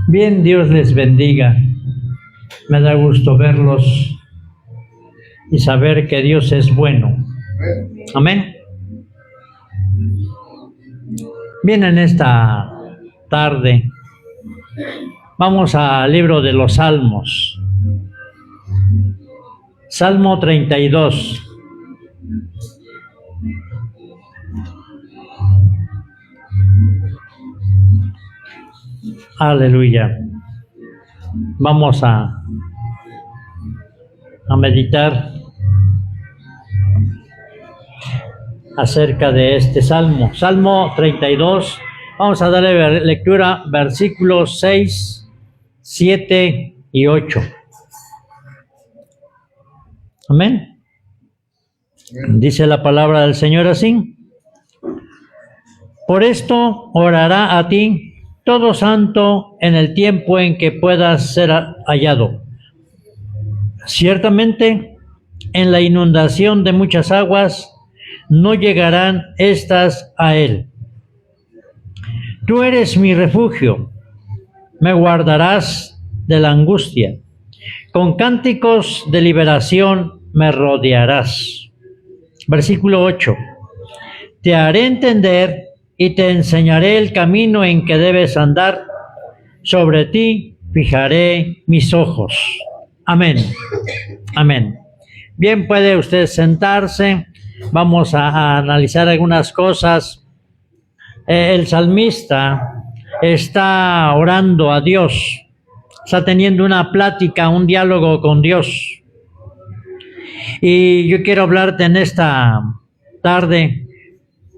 Bien, Dios les bendiga. Me da gusto verlos y saber que Dios es bueno. Amén. Bien, en esta tarde vamos al libro de los Salmos. Salmo 32. Aleluya. Vamos a meditar acerca de este salmo. Salmo 32. Vamos a darle lectura versículos 6, 7 y 8. Amén. Dice la palabra del Señor así: por esto orará a ti todo santo en el tiempo en que puedas ser hallado. Ciertamente, en la inundación de muchas aguas, no llegarán estas a él. Tú eres mi refugio, me guardarás de la angustia. Con cánticos de liberación me rodearás. Versículo 8. Te haré entender y te enseñaré el camino en que debes andar. Sobre ti fijaré mis ojos. Amén. Amén. Bien, puede usted sentarse. Vamos a analizar algunas cosas. El salmista está orando a Dios. Está teniendo una plática, un diálogo con Dios. Y yo quiero hablarte en esta tarde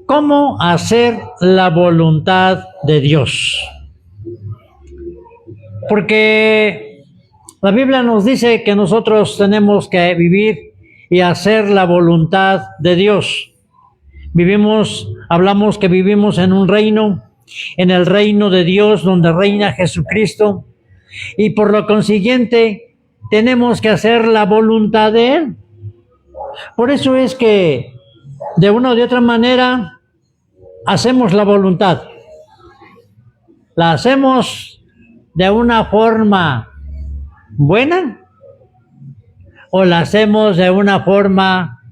cómo hacer la voluntad de Dios. Porque la Biblia nos dice que nosotros tenemos que vivir y hacer la voluntad de Dios. Hablamos que vivimos en un reino, en el reino de Dios, donde reina Jesucristo, y por lo consiguiente tenemos que hacer la voluntad de Él. Por eso es que de una o de otra manera hacemos la voluntad. La hacemos de una forma buena o la hacemos de una forma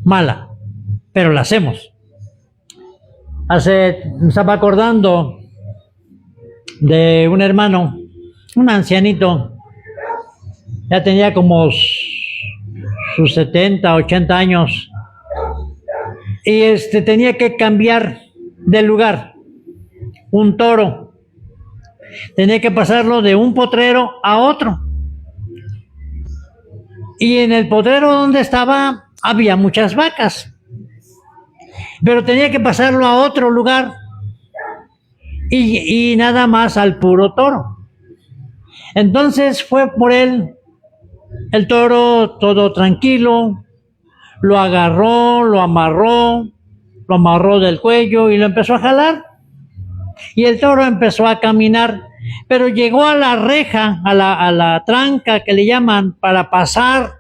mala, pero la hacemos. Me estaba acordando de un hermano, un ancianito, ya tenía como sus 70, 80 años, y tenía que cambiar de lugar un toro. Tenía que pasarlo de un potrero a otro. Y en el potrero donde estaba había muchas vacas, pero tenía que pasarlo a otro lugar y nada más al puro toro. Entonces fue por él, el toro todo tranquilo, lo agarró, lo amarró del cuello y lo empezó a jalar. Y el toro empezó a caminar, pero llegó a la reja, a la tranca que le llaman, para pasar,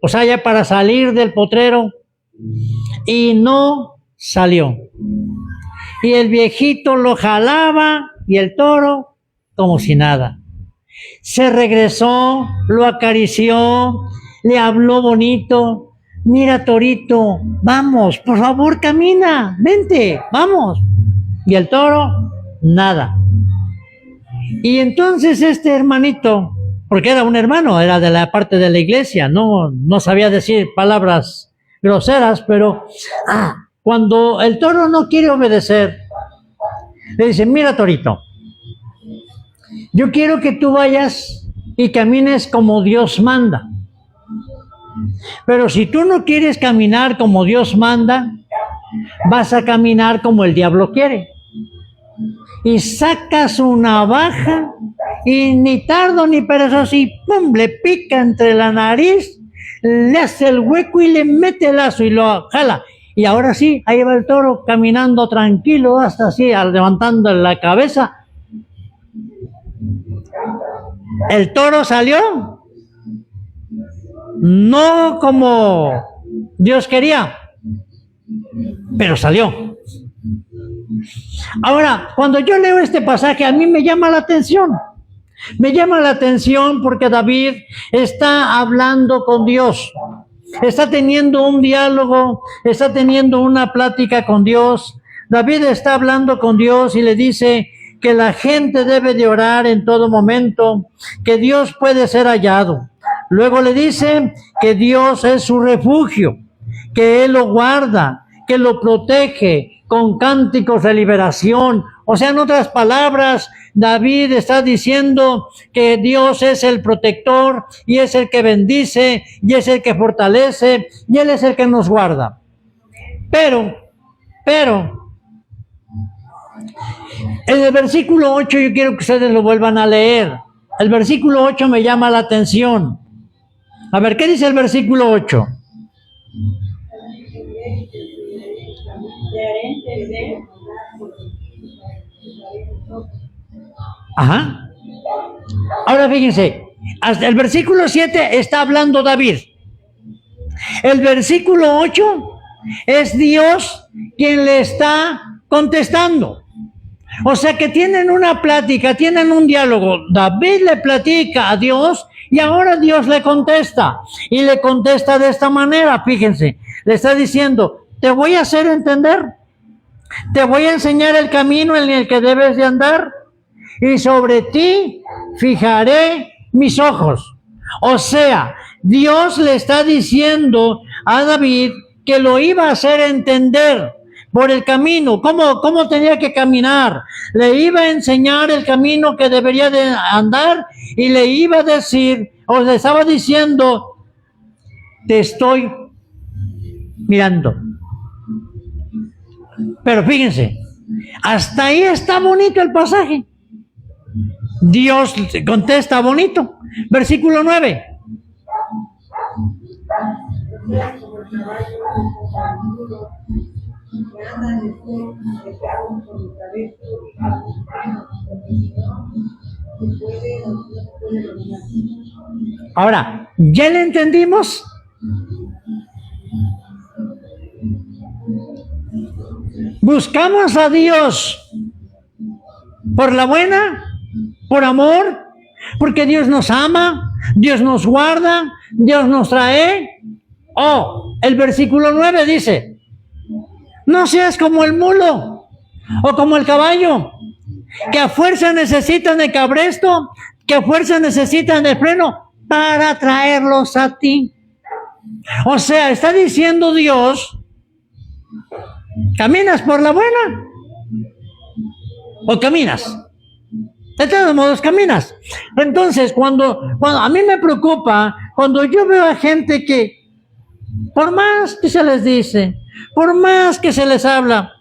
o sea, ya para salir del potrero, y no salió. Y el viejito lo jalaba y el toro como si nada. Se regresó, lo acarició, le habló bonito. Mira, torito, vamos, por favor, camina, vente, vamos. Y el toro, nada. Y entonces este hermanito, porque era un hermano, era de la parte de la iglesia, no sabía decir palabras groseras, pero cuando el toro no quiere obedecer, le dice: mira, torito, yo quiero que tú vayas y camines como Dios manda. Pero si tú no quieres caminar como Dios manda, vas a caminar como el diablo quiere. Y saca su navaja y ni tardo ni perezoso y ¡pum!, le pica entre la nariz, le hace el hueco y le mete el lazo y lo jala. Y ahora sí, ahí va el toro caminando tranquilo, hasta así, levantando la cabeza. El toro salió no como Dios quería, pero salió. Ahora, cuando yo leo este pasaje, a mí me llama la atención. Me llama la atención porque David está hablando con Dios. Está teniendo un diálogo, está teniendo una plática con Dios. David está hablando con Dios y le dice que la gente debe de orar en todo momento, que Dios puede ser hallado. Luego le dice que Dios es su refugio, que Él lo guarda, que lo protege con cánticos de liberación. O sea, en otras palabras, David está diciendo que Dios es el protector y es el que bendice y es el que fortalece y Él es el que nos guarda. Pero, en el versículo 8 yo quiero que ustedes lo vuelvan a leer. El versículo 8 me llama la atención. A ver, ¿qué dice el versículo 8? Ajá. Ahora fíjense, hasta el versículo 7 está hablando David. El versículo 8 es Dios quien le está contestando. O sea que tienen una plática, tienen un diálogo. David le platica a Dios y ahora Dios le contesta. Y le contesta de esta manera, fíjense. Le está diciendo, te voy a hacer entender. Te voy a enseñar el camino en el que debes de andar. Y sobre ti fijaré mis ojos. O sea, Dios le está diciendo a David que lo iba a hacer entender por el camino, cómo tenía que caminar. Le iba a enseñar el camino que debería de andar y le iba a decir, o le estaba diciendo, te estoy mirando. Pero fíjense, hasta ahí está bonito el pasaje. Dios contesta bonito. Versículo 9. Ahora, ¿ya le entendimos? Buscamos a Dios por la buena, por amor, porque Dios nos ama, Dios nos guarda, Dios nos trae. El versículo 9 dice, no seas como el mulo o como el caballo, que a fuerza necesitan de cabresto, que a fuerza necesitan de freno para traerlos a ti. O sea, está diciendo Dios, ¿caminas por la buena o caminas? De todos modos, caminas. Entonces, cuando a mí me preocupa, cuando yo veo a gente que, por más que se les dice, por más que se les habla,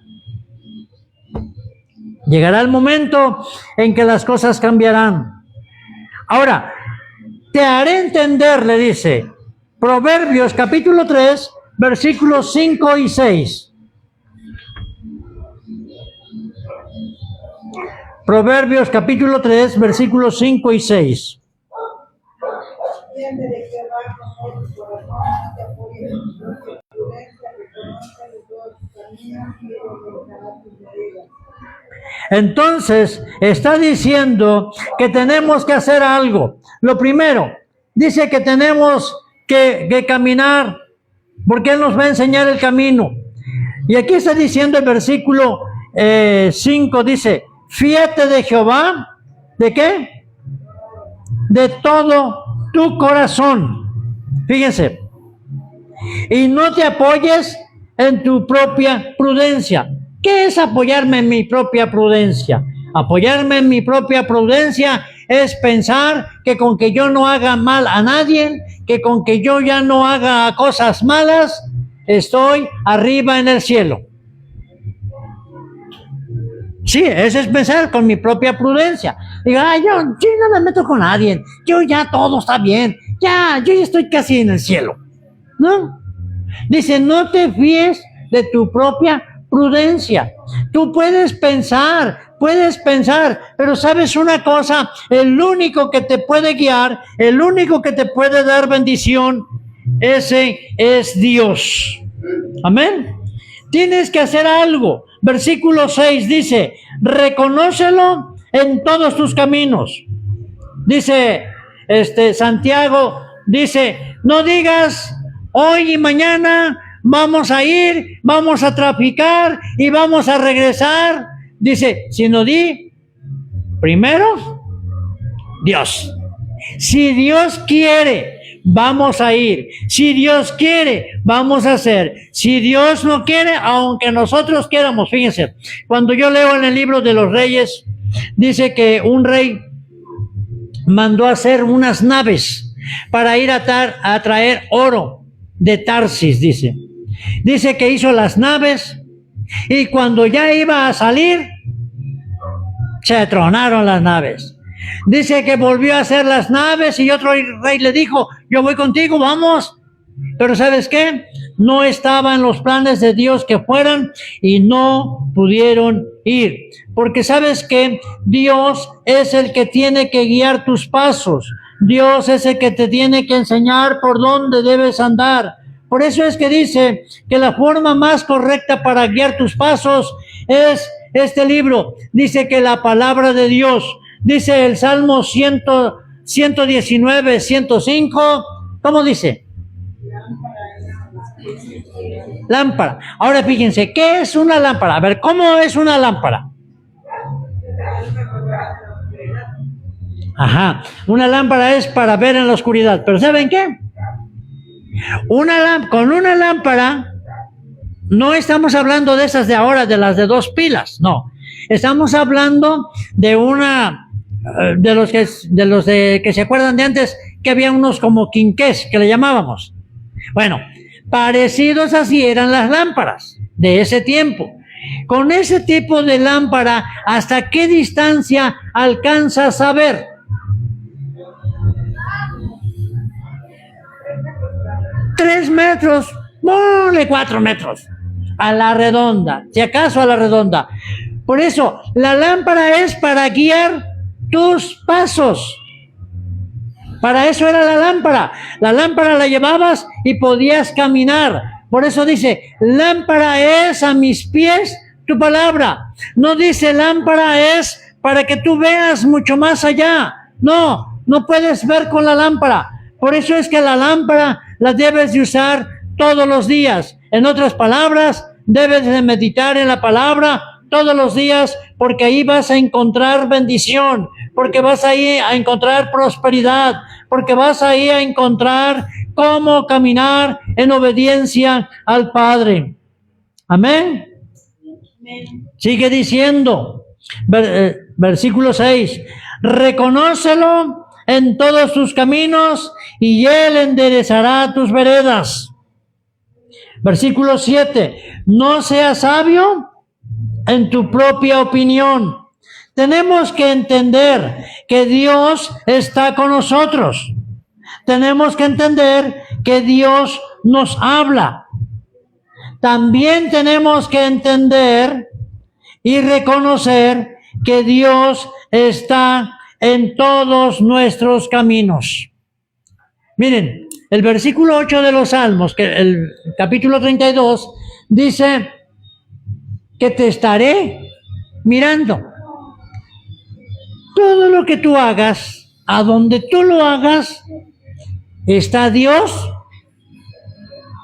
llegará el momento en que las cosas cambiarán. Ahora, te haré entender, le dice, Proverbios capítulo 3, versículos 5 y 6. Proverbios capítulo 3, versículos 5 y 6. Entonces, está diciendo que tenemos que hacer algo. Lo primero, dice que tenemos que caminar, porque Él nos va a enseñar el camino. Y aquí está diciendo el versículo 5, dice, fíate de Jehová, ¿de qué? De todo tu corazón. Fíjense. Y no te apoyes en tu propia prudencia. ¿Qué es apoyarme en mi propia prudencia? Apoyarme en mi propia prudencia es pensar que con que yo no haga mal a nadie, que con que yo ya no haga cosas malas, estoy arriba en el cielo. Sí, eso es pensar con mi propia prudencia. Diga, yo no me meto con nadie, yo ya todo está bien, yo ya estoy casi en el cielo. ¿No? Dice, no te fíes de tu propia prudencia. Tú puedes pensar, pero ¿sabes una cosa? El único que te puede guiar, el único que te puede dar bendición, ese es Dios. Amén. Tienes que hacer algo. Versículo 6 dice, reconócelo en todos tus caminos. Dice Santiago, dice, no digas hoy y mañana vamos a ir, vamos a traficar y vamos a regresar. Dice, sino di primero Dios. Si Dios quiere, vamos a ir. Si Dios quiere, vamos a hacer. Si Dios no quiere, aunque nosotros quieramos, fíjense, cuando yo leo en el libro de los Reyes, dice que un rey mandó a hacer unas naves para ir a traer oro de Tarsis, dice. Dice que hizo las naves y cuando ya iba a salir, se tronaron las naves. Dice que volvió a hacer las naves y otro rey le dijo, yo voy contigo, vamos. Pero ¿sabes qué? No estaba en los planes de Dios que fueran y no pudieron ir. Porque ¿sabes qué? Dios es el que tiene que guiar tus pasos. Dios es el que te tiene que enseñar por dónde debes andar. Por eso es que dice que la forma más correcta para guiar tus pasos es este libro. Dice que la palabra de Dios, dice el Salmo 119, 105, ¿cómo dice? Lámpara. Ahora fíjense, ¿qué es una lámpara? A ver, ¿cómo es una lámpara? Ajá, una lámpara es para ver en la oscuridad, pero ¿saben qué? Con una lámpara no estamos hablando de esas de ahora, de las de 2 pilas, no. Estamos hablando de de los que se acuerdan de antes, que había unos como quinqués, que le llamábamos. Bueno, parecidos así eran las lámparas de ese tiempo. Con ese tipo de lámpara, ¿hasta qué distancia alcanzas a ver? 3 metros, ponle 4 metros, a la redonda, si acaso a la redonda. Por eso, la lámpara es para guiar tus pasos. Para eso era la lámpara. La lámpara la llevabas y podías caminar. Por eso dice, lámpara es a mis pies tu palabra. No dice lámpara es para que tú veas mucho más allá. No, no puedes ver con la lámpara. Por eso es que la lámpara la debes de usar todos los días. En otras palabras, debes de meditar en la palabra todos los días, porque ahí vas a encontrar bendición, porque vas ahí a encontrar prosperidad, porque vas ahí a encontrar cómo caminar en obediencia al Padre. Amén. Sigue diciendo, versículo 6, reconócelo en todos tus caminos y Él enderezará tus veredas. Versículo 7, no seas sabio en tu propia opinión. Tenemos que entender que Dios está con nosotros. Tenemos que entender que Dios nos habla. También tenemos que entender y reconocer que Dios está en todos nuestros caminos. Miren, el versículo 8 de los Salmos, que el capítulo 32, dice que te estaré mirando. Todo lo que tú hagas, a donde tú lo hagas, está Dios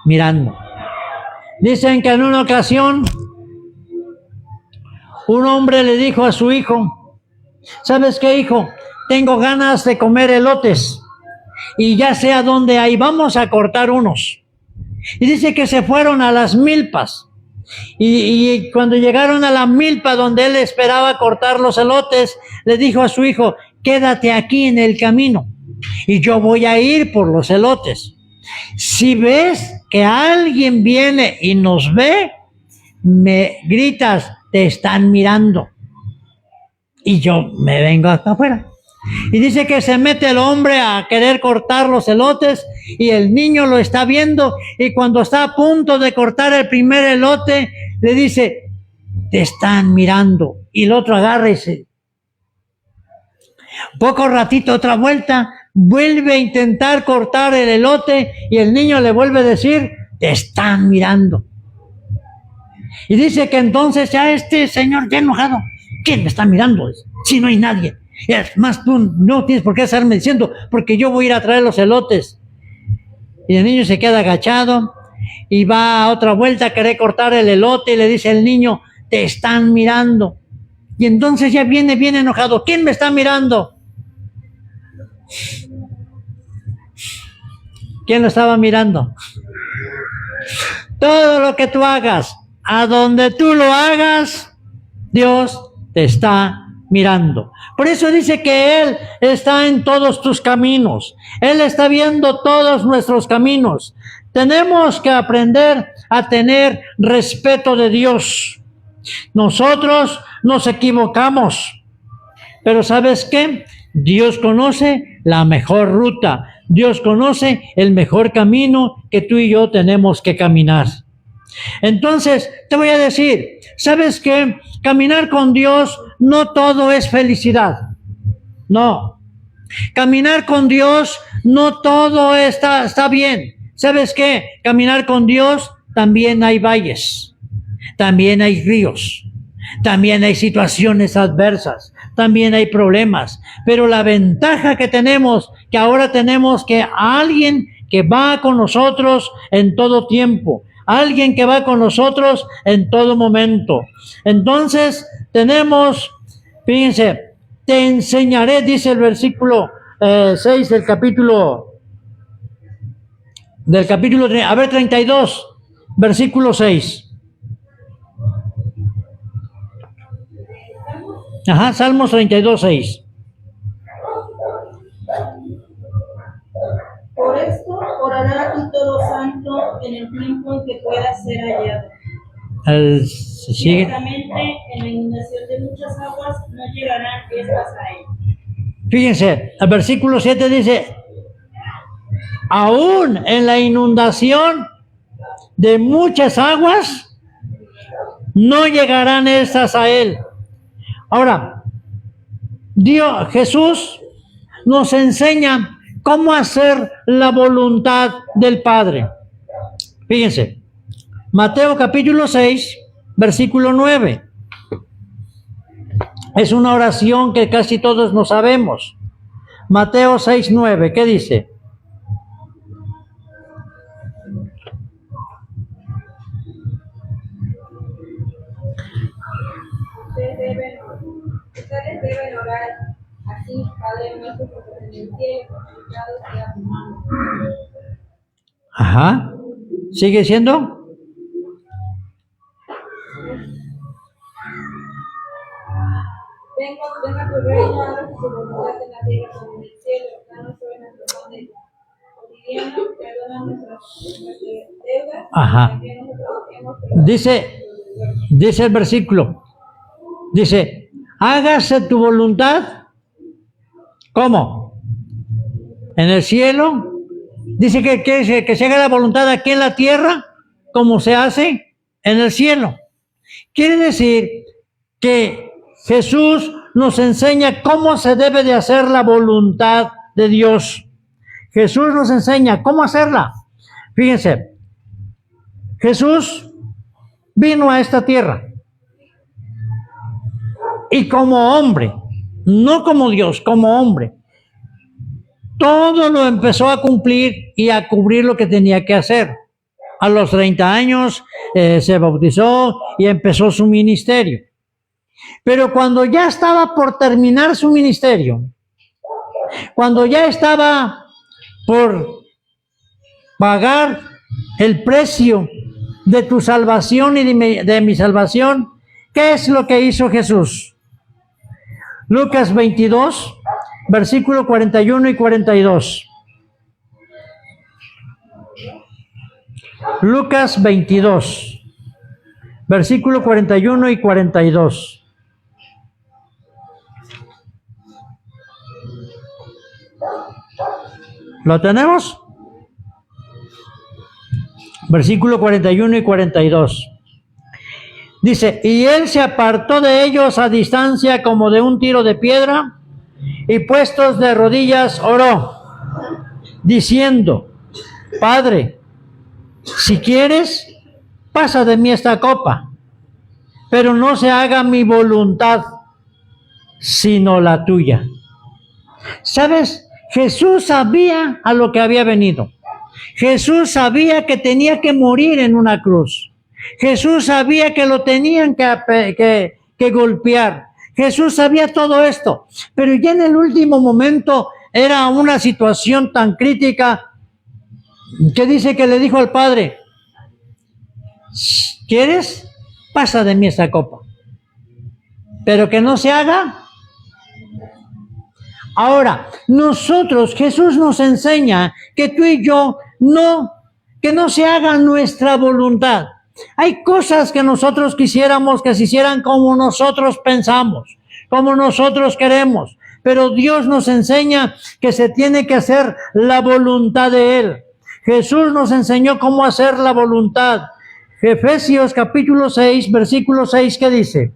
mirando. Dicen que en una ocasión un hombre le dijo a su hijo, ¿sabes qué, hijo? Tengo ganas de comer elotes y ya sé a dónde hay, vamos a cortar unos. Y dice que se fueron a las milpas. Y cuando llegaron a la milpa donde él esperaba cortar los elotes, le dijo a su hijo, quédate aquí en el camino y yo voy a ir por los elotes. Si ves que alguien viene y nos ve, me gritas, te están mirando. Y yo me vengo acá afuera. Y dice que se mete el hombre a querer cortar los elotes y el niño lo está viendo, y cuando está a punto de cortar el primer elote, le dice, te están mirando. Y el otro agarra y se... Poco ratito, otra vuelta, vuelve a intentar cortar el elote y el niño le vuelve a decir, te están mirando. Y dice que entonces ya este señor ya enojado, ¿quién me está mirando? Si no hay nadie. Y además tú no tienes por qué estarme diciendo, porque yo voy a ir a traer los elotes. Y el niño se queda agachado y va a otra vuelta a querer cortar el elote y le dice el niño, te están mirando. Y entonces ya viene bien enojado, ¿quién me está mirando? ¿Quién lo estaba mirando? Todo lo que tú hagas, a donde tú lo hagas, Dios te está mirando. Por eso dice que Él está en todos tus caminos. Él está viendo todos nuestros caminos. Tenemos que aprender a tener respeto de Dios. Nosotros nos equivocamos, pero ¿sabes qué? Dios conoce la mejor ruta. Dios conoce el mejor camino que tú y yo tenemos que caminar. Entonces, te voy a decir, ¿sabes qué? Caminar con Dios no todo es felicidad. No. Caminar con Dios no todo está bien. ¿Sabes qué? Caminar con Dios también hay valles, también hay ríos, también hay situaciones adversas, también hay problemas. Pero la ventaja que tenemos, que ahora tenemos que alguien que va con nosotros en todo tiempo, alguien que va con nosotros en todo momento. Entonces tenemos, fíjense, te enseñaré, dice el versículo 6 del capítulo 32, versículo 6. Ajá, Salmos 32, 6. Por esto orará tu todo santo en el tiempo en que pueda ser hallado. Ciertamente en la inundación de muchas aguas no llegarán estas a él. Fíjense, el versículo 7 dice, aún en la inundación de muchas aguas no llegarán estas a él. Ahora, Jesús nos enseña cómo hacer la voluntad del Padre. Fíjense, Mateo capítulo 6, versículo 9. Es una oración que casi todos nos sabemos. Mateo 6, 9, ¿qué dice? Ustedes deben orar así, Padre nuestro que estás en el cielo, santificado sea tu nombre. Ajá. ¿Sigue siendo? Venga tu reino, haga tu voluntad en la tierra como en el cielo. Danos hoy nuestro pan de cotidiano, perdona nuestras deudas, Ajá. también nosotros hemos perdonado. Dice el versículo, dice, hágase tu voluntad, ¿cómo? En el cielo. Dice que se haga la voluntad aquí en la tierra, como se hace en el cielo. Quiere decir que Jesús nos enseña cómo se debe de hacer la voluntad de Dios. Jesús nos enseña cómo hacerla. Fíjense, Jesús vino a esta tierra y como hombre, no como Dios, como hombre, todo lo empezó a cumplir y a cubrir lo que tenía que hacer. A los 30 años se bautizó y empezó su ministerio. Pero cuando ya estaba por terminar su ministerio, cuando ya estaba por pagar el precio de tu salvación y de mi salvación, ¿qué es lo que hizo Jesús? Lucas 22, versículo 41 y 42. Lucas 22, versículo 41 y 42. ¿Lo tenemos? Versículo 41 y 42. Dice, y él se apartó de ellos a distancia como de un tiro de piedra, y puestos de rodillas oró, diciendo, Padre, si quieres, pasa de mí esta copa, pero no se haga mi voluntad, sino la tuya. ¿Sabes? Jesús sabía a lo que había venido. Jesús sabía que tenía que morir en una cruz. Jesús sabía que lo tenían que golpear. Jesús sabía todo esto, pero ya en el último momento era una situación tan crítica que dice que le dijo al Padre: ¿quieres? Pasa de mí esta copa, pero que no se haga. Ahora, nosotros, Jesús nos enseña que tú y yo que no se haga nuestra voluntad. Hay cosas que nosotros quisiéramos que se hicieran como nosotros pensamos, como nosotros queremos, pero Dios nos enseña que se tiene que hacer la voluntad de Él. Jesús nos enseñó cómo hacer la voluntad. Efesios capítulo 6, versículo 6, ¿qué dice?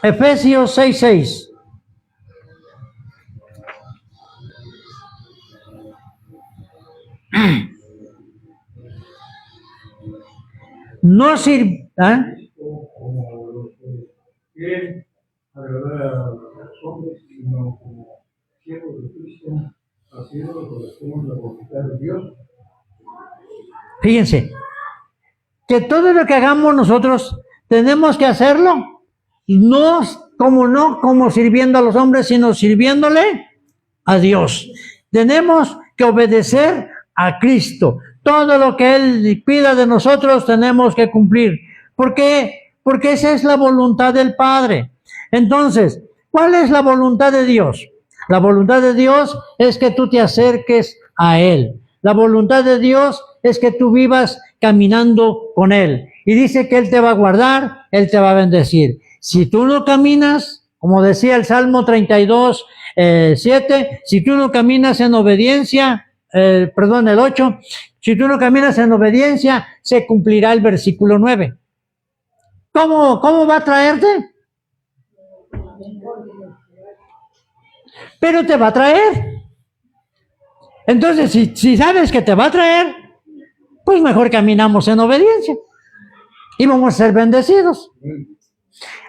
Efesios 6, 6. No sirve, como los que quieren agradar a los hombres, sino como siervos de Cristo, haciendo lo que corresponde a la voluntad de Dios. Fíjense, que todo lo que hagamos nosotros tenemos que hacerlo, no como sirviendo a los hombres, sino sirviéndole a Dios. Tenemos que obedecer a Cristo. Todo lo que Él pida de nosotros tenemos que cumplir. ¿Por qué? Porque esa es la voluntad del Padre. Entonces, ¿cuál es la voluntad de Dios? La voluntad de Dios es que tú te acerques a Él. La voluntad de Dios es que tú vivas caminando con Él. Y dice que Él te va a guardar, Él te va a bendecir. Si tú no caminas, como decía el Salmo 32, 7, si tú no caminas en obediencia, el 8, si tú no caminas en obediencia, se cumplirá el versículo 9. ¿Cómo va a traerte? Pero te va a traer. Entonces, si sabes que te va a traer, pues mejor caminamos en obediencia y vamos a ser bendecidos.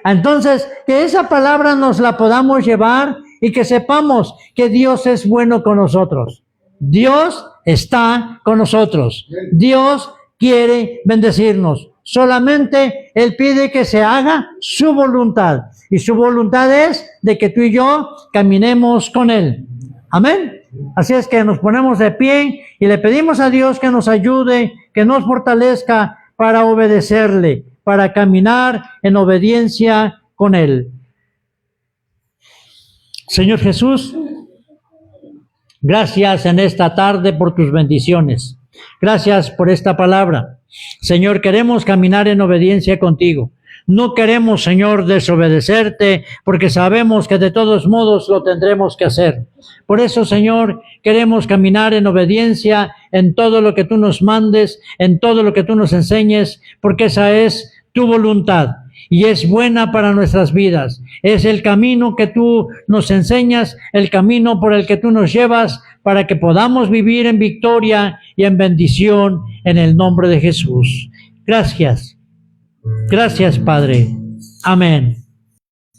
Entonces, que esa palabra nos la podamos llevar y que sepamos que Dios es bueno con nosotros. Dios está con nosotros. Dios quiere bendecirnos. Solamente Él pide que se haga su voluntad. Y su voluntad es de que tú y yo caminemos con Él. Amén. Así es que nos ponemos de pie y le pedimos a Dios que nos ayude, que nos fortalezca para obedecerle, para caminar en obediencia con Él. Señor Jesús, gracias en esta tarde por tus bendiciones. Gracias por esta palabra. Señor, queremos caminar en obediencia contigo. No queremos, Señor, desobedecerte porque sabemos que de todos modos lo tendremos que hacer. Por eso, Señor, queremos caminar en obediencia en todo lo que tú nos mandes, en todo lo que tú nos enseñes, porque esa es tu voluntad y es buena para nuestras vidas. Es el camino que tú nos enseñas, el camino por el que tú nos llevas para que podamos vivir en victoria y en bendición en el nombre de Jesús. Gracias. Gracias, Padre. Amén.